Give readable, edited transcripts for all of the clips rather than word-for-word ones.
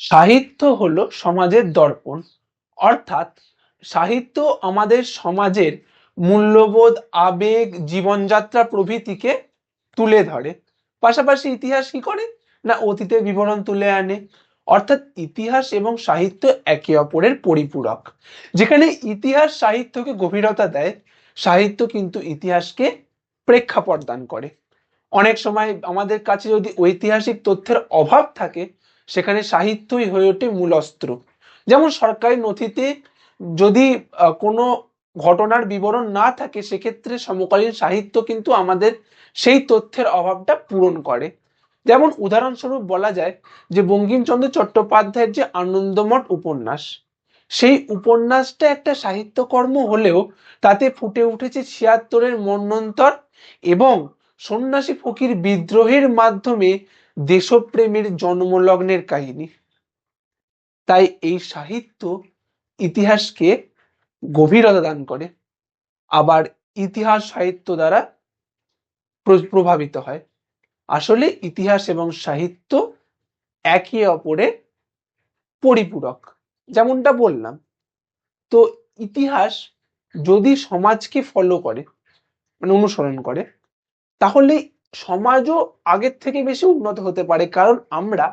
সাহিত্য হলো সমাজের দর্পণ, অর্থাৎ সাহিত্য আমাদের সমাজের মূল্যবোধ, আবেগ, জীবনযাত্রা প্রভৃতিকে তুলে ধরে। পাশাপাশি ইতিহাস কি করে না অতীতের বিবরণ তুলে আনে। অর্থাৎ ইতিহাস এবং সাহিত্য একে অপরের পরিপূরক। যেখানে ইতিহাস সাহিত্যকে গভীরতা দেয়, সাহিত্য কিন্তু ইতিহাসকে প্রেক্ষাপট দান করে। অনেক সময় আমাদের কাছে যদি ঐতিহাসিক তথ্যের অভাব থাকে, সেখানে সাহিত্যই হয়ে ওঠে মূল অস্ত্র। যেমন সরকারি নথিতে যদি কোনো ঘটনার বিবরণ না থাকে, সেক্ষেত্রে সমকালীন সাহিত্য কিন্তু আমাদের সেই তথ্যের অভাবটা পূরণ করে। যেমন উদাহরণস্বরূপ বলা যায় যে বঙ্কিমচন্দ্র চট্টোপাধ্যায়ের যে আনন্দমঠ উপন্যাস, সেই উপন্যাসটা একটা সাহিত্যকর্ম হলেও তাতে ফুটে উঠেছে ৭৬-এর মন্বন্তর এবং সন্ন্যাসী ফকির বিদ্রোহের মাধ্যমে দেশপ্রেমের জন্মলগ্নের কাহিনী। তাই এই সাহিত্য ইতিহাসকে গভীরতা দান করে, আবার ইতিহাস সাহিত্য দ্বারা প্রভাবিত হয়। আসলে ইতিহাস এবং সাহিত্য একে অপরের পরিপূরক, যেমনটা বললাম। তো ইতিহাস যদি সমাজকে ফলো করে, মানে অনুসরণ করে, তাহলে সমাজও আগের থেকে বেশি উন্নত হতে পারে। কারণ আমরা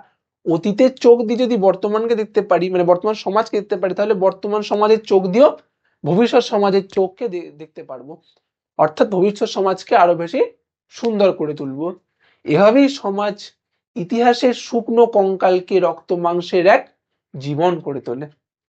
অতীতের চোখ দিয়ে যদি বর্তমানকে দেখতে পারি, মানে বর্তমান সমাজকে দেখতে পারি, তাহলে বর্তমান সমাজের চোখ দিয়েও ভবিষ্যৎ সমাজের চোখকে দেখতে পারবো। অর্থাৎ ভবিষ্যৎ সমাজকে আরো বেশি সুন্দর করে তুলবো। এভাবেই সমাজ ইতিহাসের শুকনো কঙ্কালকে রক্ত মাংসের এক জীবন করে তোলে।